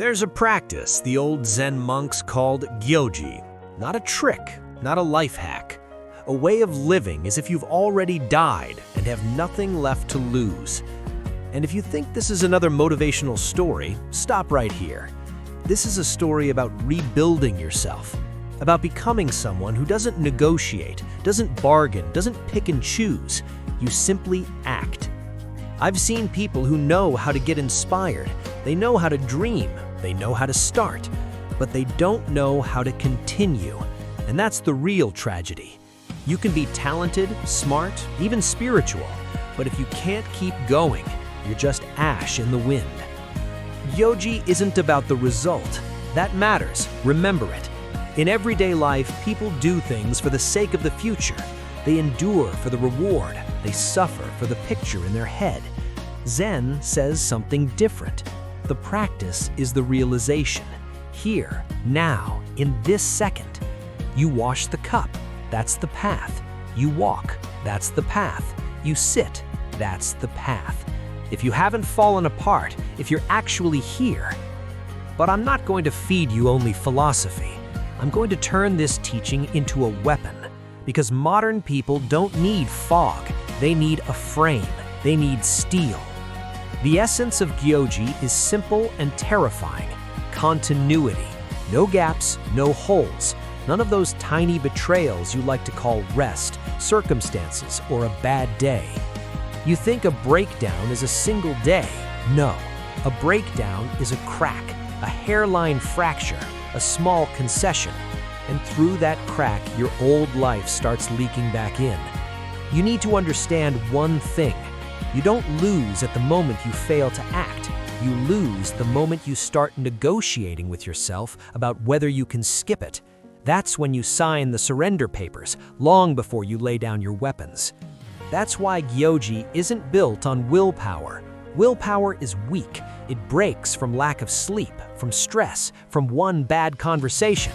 There's a practice the old Zen monks called Gyodzi. Not a trick, not a life hack. A way of living as if you've already died and have nothing left to lose. And if you think this is another motivational story, stop right here. This is a story about rebuilding yourself, about becoming someone who doesn't negotiate, doesn't bargain, doesn't pick and choose. You simply act. I've seen people who know how to get inspired. They know how to dream. They know how to start. But they don't know how to continue. And that's the real tragedy. You can be talented, smart, even spiritual. But if you can't keep going, you're just ash in the wind. Gyodzi isn't about the result. That matters. Remember it. In everyday life, people do things for the sake of the future. They endure for the reward. They suffer for the picture in their head. Zen says something different. The practice is the realization. Here, now, in this second. You wash the cup. That's the path. You walk. That's the path. You sit. That's the path. If you haven't fallen apart, if you're actually here. But I'm not going to feed you only philosophy. I'm going to turn this teaching into a weapon. Because modern people don't need fog. They need a frame. They need steel. The essence of Gyodzi is simple and terrifying. Continuity. No gaps, no holes. None of those tiny betrayals you like to call rest, circumstances, or a bad day. You think a breakdown is a single day. No. A breakdown is a crack, a hairline fracture, a small concession. And through that crack, your old life starts leaking back in. You need to understand one thing. You don't lose at the moment you fail to act. You lose the moment you start negotiating with yourself about whether you can skip it. That's when you sign the surrender papers, long before you lay down your weapons. That's why Gyodzi isn't built on willpower. Willpower is weak. It breaks from lack of sleep, from stress, from one bad conversation.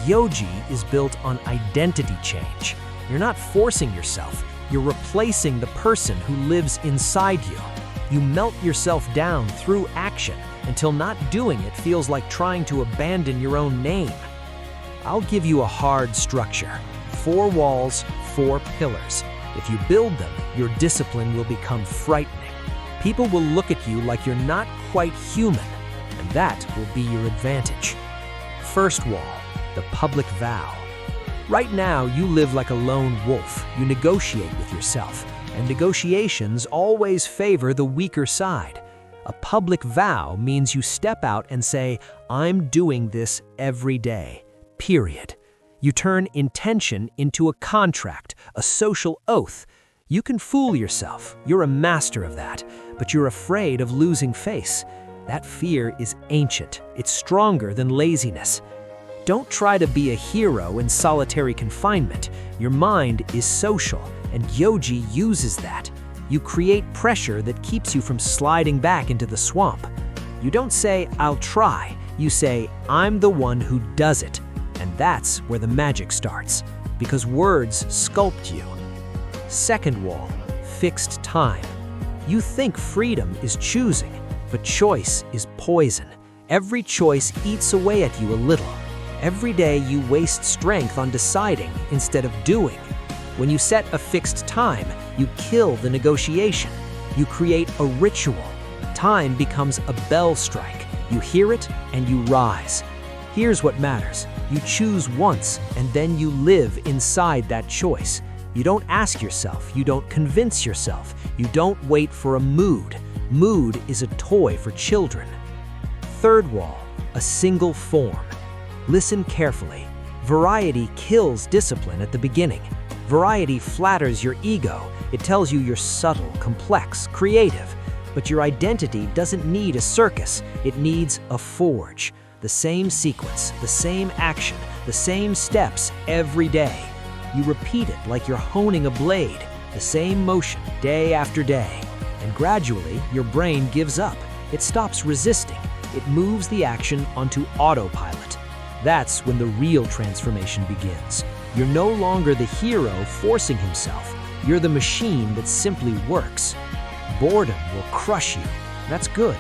Gyodzi is built on identity change. You're not forcing yourself. You're replacing the person who lives inside you. You melt yourself down through action until not doing it feels like trying to abandon your own name. I'll give you a hard structure. 4 walls, 4 pillars. If you build them, your discipline will become frightening. People will look at you like you're not quite human, and that will be your advantage. First wall, the public vow. Right now, you live like a lone wolf. You negotiate with yourself, and negotiations always favor the weaker side. A public vow means you step out and say, I'm doing this every day, period. You turn intention into a contract, a social oath. You can fool yourself. You're a master of that, but you're afraid of losing face. That fear is ancient. It's stronger than laziness. Don't try to be a hero in solitary confinement. Your mind is social, and Gyodzi uses that. You create pressure that keeps you from sliding back into the swamp. You don't say, I'll try. You say, I'm the one who does it. And that's where the magic starts, because words sculpt you. Second wall, fixed time. You think freedom is choosing, but choice is poison. Every choice eats away at you a little. Every day you waste strength on deciding instead of doing. When you set a fixed time, you kill the negotiation. You create a ritual. Time becomes a bell strike. You hear it and you rise. Here's what matters. You choose once and then you live inside that choice. You don't ask yourself. You don't convince yourself. You don't wait for a mood. Mood is a toy for children. Third wall, a single form. Listen carefully. Variety kills discipline at the beginning. Variety flatters your ego. It tells you you're subtle, complex, creative. But your identity doesn't need a circus. It needs a forge. The same sequence, the same action, the same steps every day. You repeat it like you're honing a blade. The same motion day after day. And gradually, your brain gives up. It stops resisting. It moves the action onto autopilot. That's when the real transformation begins. You're no longer the hero forcing himself. You're the machine that simply works. Boredom will crush you. That's good.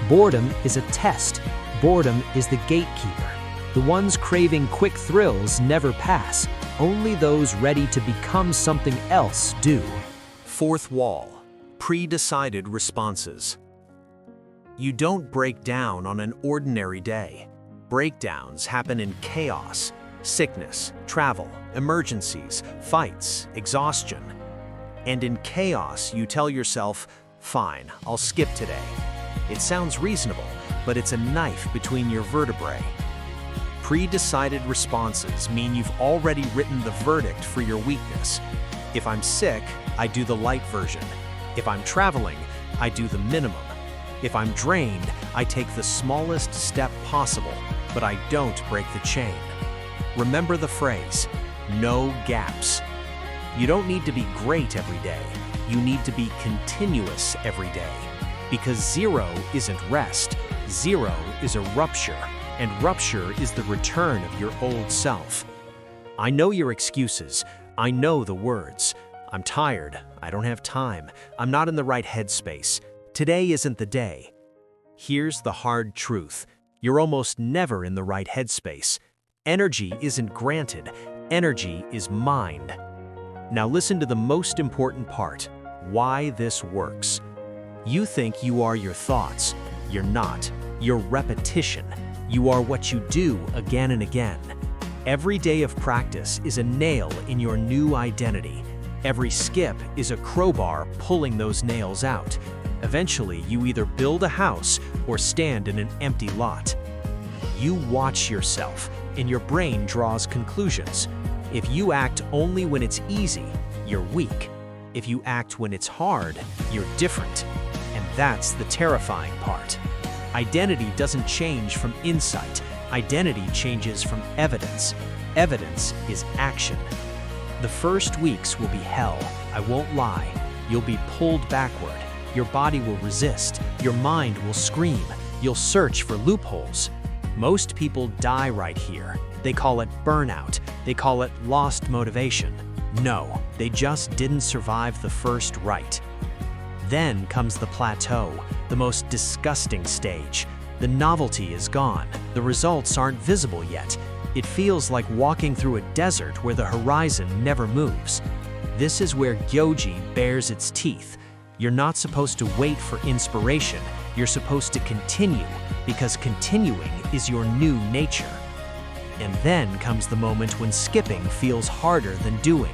Boredom is a test. Boredom is the gatekeeper. The ones craving quick thrills never pass. Only those ready to become something else do. Fourth wall, pre-decided responses. You don't break down on an ordinary day. Breakdowns happen in chaos, sickness, travel, emergencies, fights, exhaustion. And in chaos, you tell yourself, fine, I'll skip today. It sounds reasonable, but it's a knife between your vertebrae. Pre-decided responses mean you've already written the verdict for your weakness. If I'm sick, I do the light version. If I'm traveling, I do the minimum. If I'm drained, I take the smallest step possible, but I don't break the chain. Remember the phrase, no gaps. You don't need to be great every day. You need to be continuous every day. Because zero isn't rest, zero is a rupture, and rupture is the return of your old self. I know your excuses. I know the words. I'm tired. I don't have time. I'm not in the right headspace. Today isn't the day. Here's the hard truth. You're almost never in the right headspace. Energy isn't granted. Energy is mined. Now listen to the most important part, why this works. You think you are your thoughts. You're not. You're repetition. You are what you do again and again. Every day of practice is a nail in your new identity. Every skip is a crowbar pulling those nails out. Eventually, you either build a house or stand in an empty lot. You watch yourself, and your brain draws conclusions. If you act only when it's easy, you're weak. If you act when it's hard, you're different. And that's the terrifying part. Identity doesn't change from insight. Identity changes from evidence. Evidence is action. The first weeks will be hell, I won't lie. You'll be pulled backward. Your body will resist. Your mind will scream. You'll search for loopholes. Most people die right here. They call it burnout. They call it lost motivation. No, they just didn't survive the first right. Then comes the plateau, the most disgusting stage. The novelty is gone. The results aren't visible yet. It feels like walking through a desert where the horizon never moves. This is where Gyodzi bares its teeth. You're not supposed to wait for inspiration. You're supposed to continue, because continuing is your new nature. And then comes the moment when skipping feels harder than doing.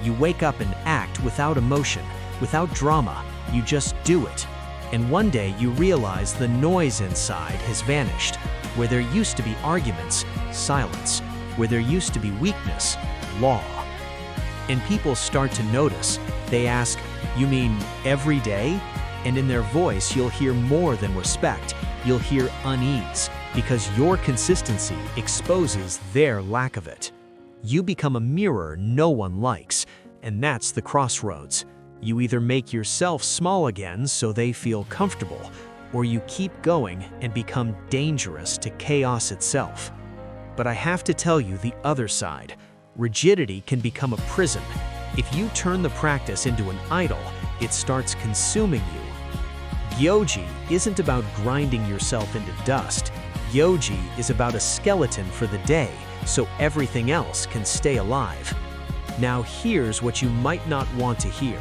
You wake up and act without emotion, without drama. You just do it. And one day you realize the noise inside has vanished. Where there used to be arguments, silence. Where there used to be weakness, law. And people start to notice. They ask, "You mean every day?" And in their voice you'll hear more than respect. You'll hear unease, because your consistency exposes their lack of it. You become a mirror no one likes, and that's the crossroads. You either make yourself small again so they feel comfortable, or you keep going and become dangerous to chaos itself. But I have to tell you the other side. Rigidity can become a prison. If you turn the practice into an idol, it starts consuming you. Gyodzi isn't about grinding yourself into dust. Gyodzi is about a skeleton for the day, so everything else can stay alive. Now here's what you might not want to hear.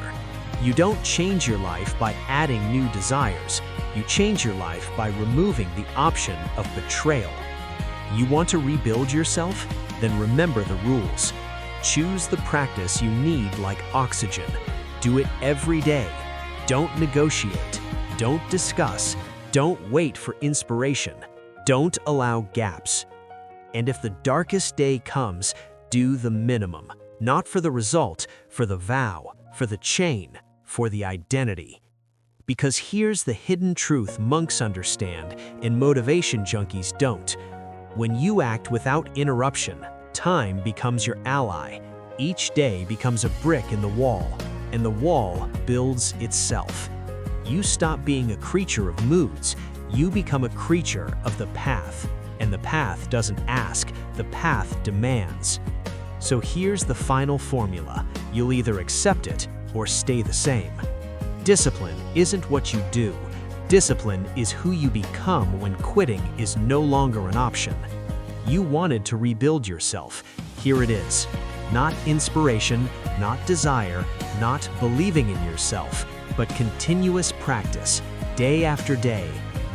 You don't change your life by adding new desires. You change your life by removing the option of betrayal. You want to rebuild yourself? Then remember the rules. Choose the practice you need like oxygen. Do it every day. Don't negotiate. Don't discuss. Don't wait for inspiration. Don't allow gaps. And if the darkest day comes, do the minimum. Not for the result, for the vow, for the chain, for the identity. Because here's the hidden truth monks understand and motivation junkies don't. When you act without interruption, time becomes your ally. Each day becomes a brick in the wall, and the wall builds itself. You stop being a creature of moods. You become a creature of the path. And the path doesn't ask, the path demands. So here's the final formula. You'll either accept it or stay the same. Discipline isn't what you do. Discipline is who you become when quitting is no longer an option. You wanted to rebuild yourself. Here it is. Not inspiration, not desire, not believing in yourself, but continuous practice, day after day,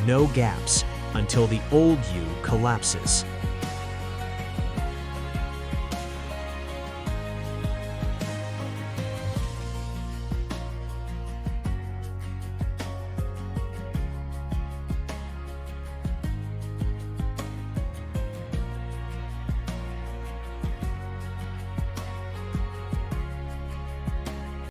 no gaps, until the old you collapses.